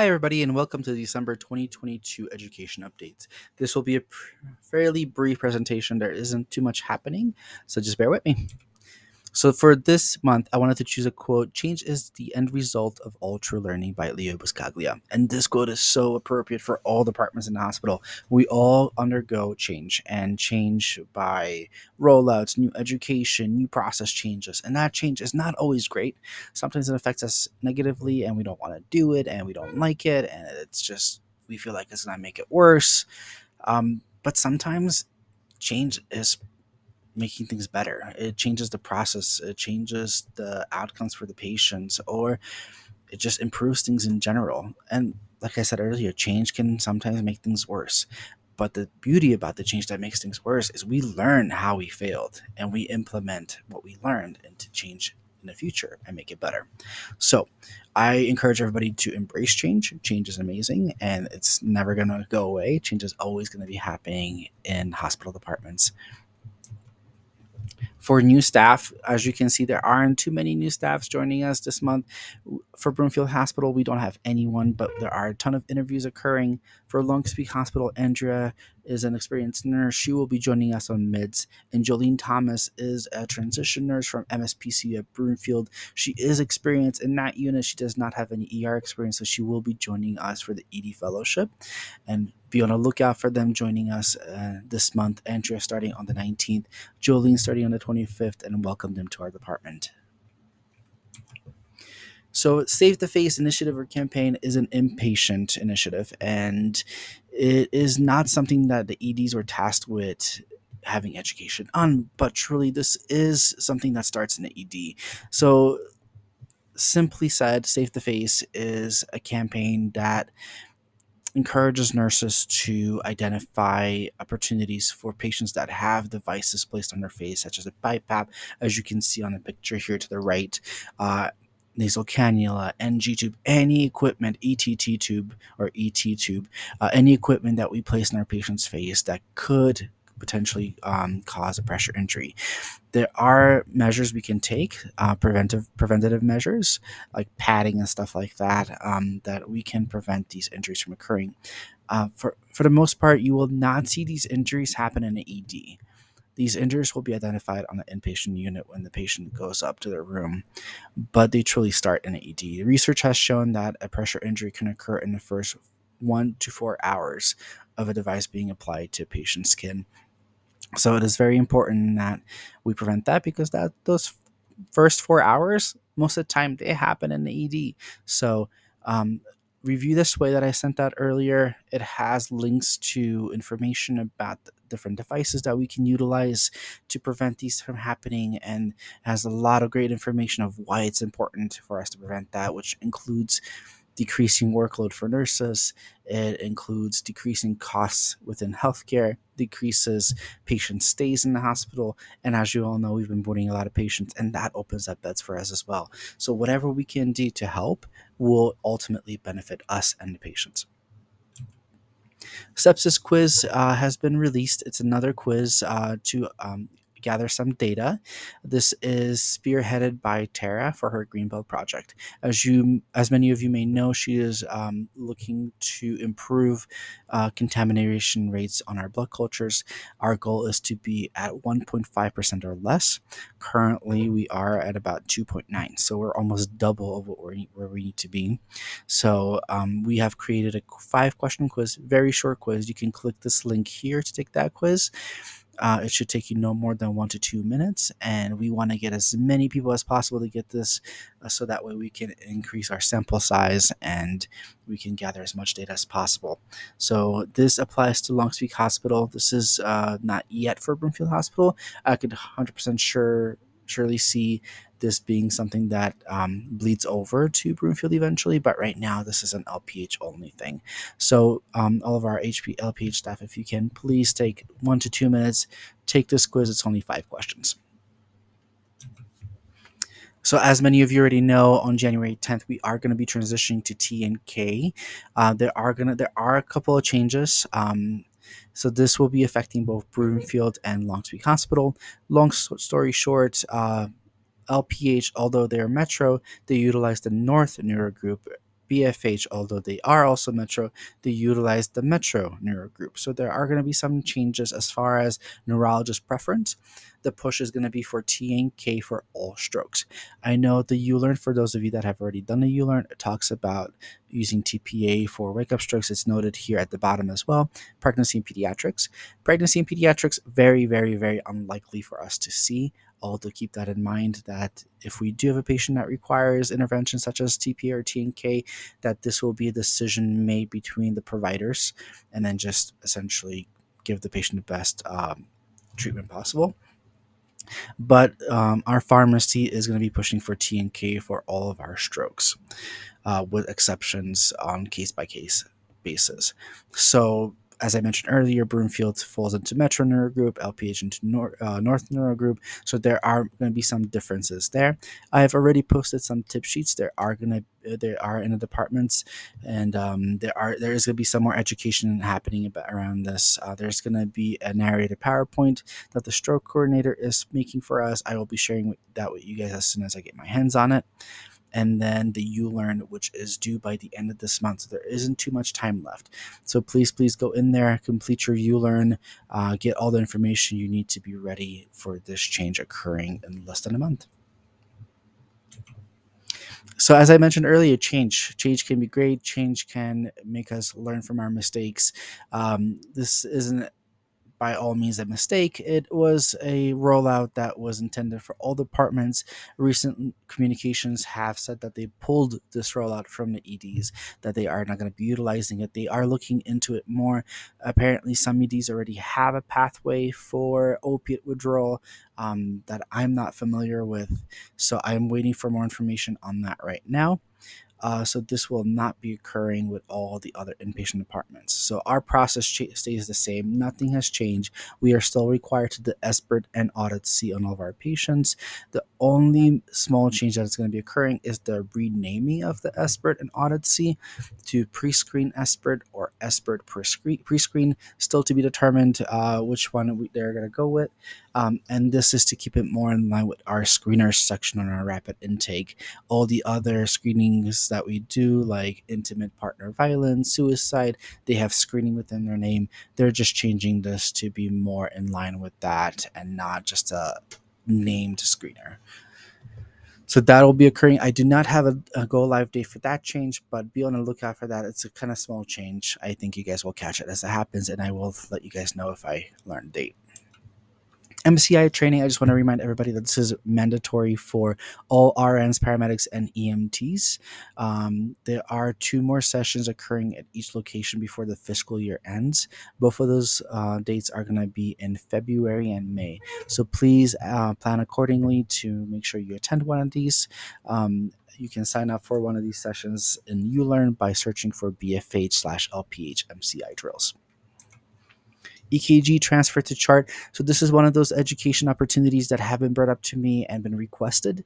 Hi, everybody, and welcome to the December 2022 Education Updates. This will be a fairly brief presentation. There isn't too much happening, so just bear with me. So for this month, I wanted to choose a quote: "Change is the end result of all true learning" by Leo Buscaglia. And this quote is so appropriate for all departments in the hospital. We all undergo change, and change by rollouts, new education, new process changes. And that change is not always great. Sometimes it affects us negatively, and we don't want to do it, and we don't like it, and it's just, we feel like it's going to make it worse. But sometimes change is making things better. It changes the process, it changes the outcomes for the patients, or it just improves things in general. And like I said earlier, change can sometimes make things worse. But the beauty about the change that makes things worse is we learn how we failed and we implement what we learned into change in the future and make it better. So I encourage everybody to embrace change. Change is amazing and it's never going to go away. Change is always going to be happening in hospital departments. For new staff, as you can see, there aren't too many new staffs joining us this month. For Broomfield Hospital, we don't have anyone, but there are a ton of interviews occurring. For Long Peak Hospital, Andrea is an experienced nurse. She will be joining us on mids. And Jolene Thomas is a transition nurse from MSPCU at Broomfield. She is experienced in that unit. She does not have any ER experience, so she will be joining us for the ED fellowship. And be on the lookout for them joining us this month. Andrea starting on the 19th, Jolene starting on the 25th, and welcome them to our department. So, Save the Face initiative or campaign is an inpatient initiative, and it is not something that the EDs were tasked with having education on, but truly, this is something that starts in the ED. So, simply said, Save the Face is a campaign that encourages nurses to identify opportunities for patients that have devices placed on their face, such as a BiPAP, as you can see on the picture here to the right, nasal cannula, NG tube, any equipment, ETT tube or ET tube, any equipment that we place in our patient's face that could potentially cause a pressure injury. There are measures we can take, preventative measures like padding and stuff like that, that we can prevent these injuries from occurring. For the most part, you will not see these injuries happen in an ED. These injuries will be identified on the inpatient unit when the patient goes up to their room, but they truly start in an ED. Research has shown that a pressure injury can occur in the first 1 to 4 hours of a device being applied to a patient's skin. So it is very important that we prevent that, because that those first 4 hours, most of the time, they happen in the ED. So um, review this way that I sent out earlier. It has links to information about the different devices that we can utilize to prevent these from happening, and has a lot of great information of why it's important for us to prevent that, which includes decreasing workload for nurses. It includes decreasing costs within healthcare, decreases patient stays in the hospital. And as you all know, we've been boarding a lot of patients, and that opens up beds for us as well. So, whatever we can do to help will ultimately benefit us and the patients. Sepsis quiz has been released. It's another quiz to gather some data. This is spearheaded by Tara for her Greenbelt project. As many of you may know, she is looking to improve contamination rates on our blood cultures. Our goal is to be at 1.5% or less. Currently, we are at about 2.9, so we're almost double of where we need to be. So we have created a 5-question quiz, very short quiz. You can click this link here to take that quiz. It should take you no more than 1 to 2 minutes, and we want to get as many people as possible to get this, so that way we can increase our sample size and we can gather as much data as possible. So this applies to Long Peak Hospital. This is not yet for Broomfield Hospital. I could 100% surely see this being something that bleeds over to Broomfield eventually, but right now this is an LPH only thing. So all of our LPH staff, if you can, please take 1 to 2 minutes, take this quiz. It's only 5 questions. So, as many of you already know, on January 10th, we are going to be transitioning to T and K. There are a couple of changes. So this will be affecting both Broomfield and Long Peak Hospital. Long story short, LPH, although they're Metro, they utilize the North Neuro Group BFH, although they are also Metro, they utilize the Metro neuro group. So there are going to be some changes as far as neurologist preference. The push is going to be for T and K for all strokes. I know the ULearn, for those of you that have already done the ULearn, it talks about using TPA for wake up strokes. It's noted here at the bottom as well. Pregnancy and pediatrics. Pregnancy and pediatrics, very, very, very unlikely for us to see. Although keep that in mind that if we do have a patient that requires intervention such as TPA or TNK, that this will be a decision made between the providers and then just essentially give the patient the best treatment possible. But our pharmacy is going to be pushing for TNK for all of our strokes, with exceptions on case by case basis. So, as I mentioned earlier, Broomfield falls into Metro Neuro Group, LPH into North Neuro Group. So there are going to be some differences there. I have already posted some tip sheets. There are in the departments, and there is going to be some more education happening around this. There's going to be a narrated PowerPoint that the stroke coordinator is making for us. I will be sharing that with you guys as soon as I get my hands on it. And then the ULearn, which is due by the end of this month. So there isn't too much time left. So please go in there, complete your ULearn, get all the information you need to be ready for this change occurring in less than a month. So as I mentioned earlier, change can be great. Change can make us learn from our mistakes. This isn't by all means a mistake. It was a rollout that was intended for all departments. Recent communications have said that they pulled this rollout from the EDs, that they are not going to be utilizing it. They are looking into it more. Apparently, some EDs already have a pathway for opiate withdrawal that I'm not familiar with. So I'm waiting for more information on that right now. So this will not be occurring with all the other inpatient departments. So our process stays the same. Nothing has changed. We are still required to do expert and audit C on all of our patients. The only small change that is going to be occurring is the renaming of the expert and audit C to pre-screen expert or expert pre-screen. Still to be determined which one they're going to go with. And this is to keep it more in line with our screeners section on our rapid intake. All the other screenings that we do, like intimate partner violence, suicide, they have screening within their name. They're just changing this to be more in line with that and not just a named screener. So that'll be occurring. I do not have a go live date for that change, but be on the lookout for that. It's a kind of small change. I think you guys will catch it as it happens, and I will let you guys know if I learn the date. MCI training, I just want to remind everybody that this is mandatory for all RNs, paramedics, and EMTs. There are 2 more sessions occurring at each location before the fiscal year ends. Both of those dates are going to be in February and May. So please plan accordingly to make sure you attend one of these. You can sign up for one of these sessions in ULearn by searching for BFH/LPH MCI drills. EKG transfer to chart. So this is one of those education opportunities that have been brought up to me and been requested.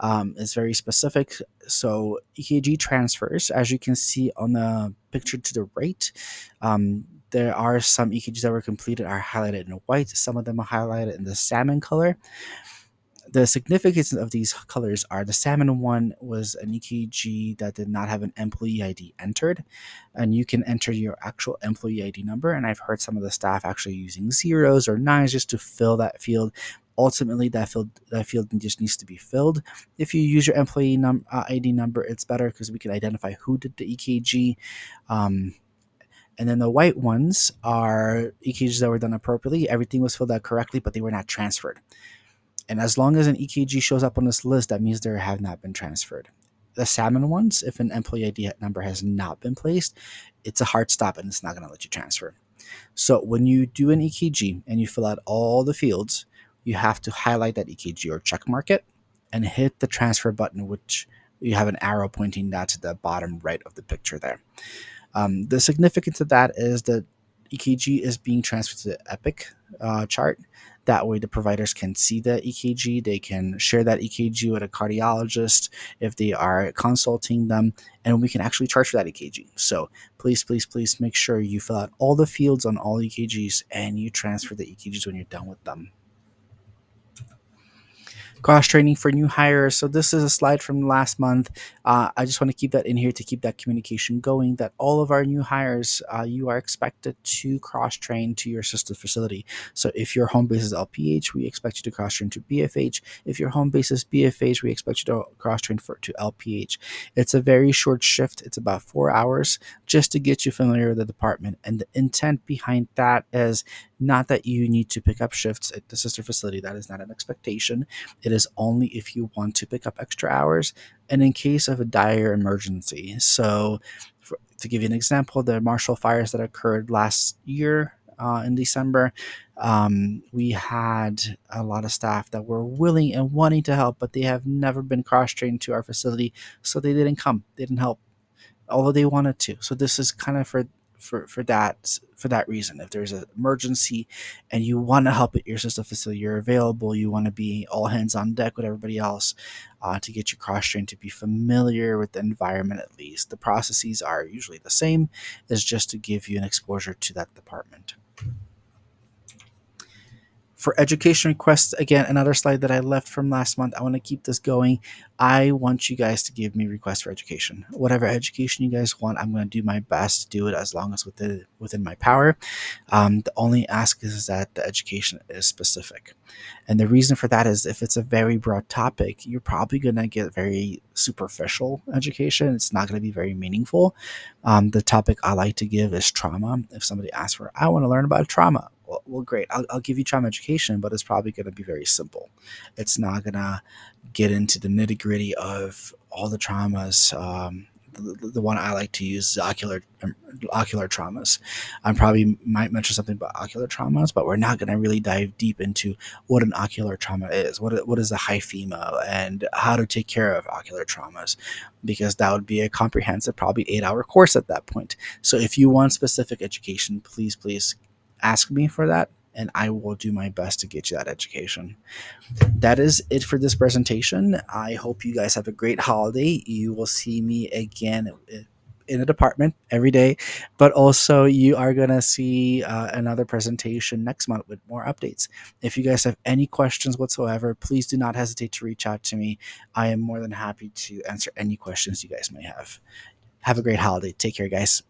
It's very specific. So EKG transfers, as you can see on the picture to the right, there are some EKGs that were completed are highlighted in white. Some of them are highlighted in the salmon color. The significance of these colors are the salmon one was an EKG that did not have an employee ID entered, and you can enter your actual employee ID number. And I've heard some of the staff actually using zeros or nines just to fill that field. Ultimately, that field just needs to be filled. If you use your employee ID number, it's better because we can identify who did the EKG. And then the white ones are EKGs that were done appropriately. Everything was filled out correctly, but they were not transferred. And as long as an EKG shows up on this list, that means they have not been transferred. The salmon ones, if an employee ID number has not been placed, it's a hard stop and it's not going to let you transfer. So when you do an EKG and you fill out all the fields, you have to highlight that EKG or check mark it and hit the transfer button, which you have an arrow pointing that to the bottom right of the picture there. The significance of that is that EKG is being transferred to the Epic chart. That way, the providers can see the EKG. They can share that EKG with a cardiologist if they are consulting them, and we can actually charge for that EKG. So please make sure you fill out all the fields on all EKGs and you transfer the EKGs when you're done with them. Cross training for new hires. So this is a slide from last month. I just want to keep that in here to keep that communication going. That all of our new hires, you are expected to cross train to your sister facility. So if your home base is LPH, we expect you to cross train to BFH. If your home base is BFH, we expect you to cross train to LPH. It's a very short shift. It's about 4 hours just to get you familiar with the department. And the intent behind that is not that you need to pick up shifts at the sister facility. That is not an expectation. It is only if you want to pick up extra hours and in case of a dire emergency. So, to give you an example, the Marshall fires that occurred last year in December, we had a lot of staff that were willing and wanting to help, but they have never been cross trained to our facility, so they didn't come. They didn't help although they wanted to. So this is kind of for that reason. If there's an emergency and you want to help at your sister facility, you're available. You want to be all hands on deck with everybody else to get you cross trained to be familiar with the environment. At least the processes are usually the same. Is just to give you an exposure to that department. For education requests, again, another slide that I left from last month. I want to keep this going. I want you guys to give me requests for education. Whatever education you guys want, I'm going to do my best to do it as long as within my power. The only ask is that the education is specific. And the reason for that is if it's a very broad topic, you're probably going to get very superficial education. It's not going to be very meaningful. The topic I like to give is trauma. If somebody asks for, I want to learn about trauma. Well, great. I'll give you trauma education, but it's probably going to be very simple. It's not going to get into the nitty gritty of all the traumas. The one I like to use is ocular traumas. I probably might mention something about ocular traumas, but we're not going to really dive deep into what an ocular trauma is, what is a hyphema, and how to take care of ocular traumas, because that would be a comprehensive, probably 8-hour course at that point. So if you want specific education, please ask me for that, and I will do my best to get you that education. That is it for this presentation. I hope you guys have a great holiday. You will see me again in the department every day, but also you are going to see another presentation next month with more updates. If you guys have any questions whatsoever, please do not hesitate to reach out to me. I am more than happy to answer any questions you guys may have. Have a great holiday. Take care, guys.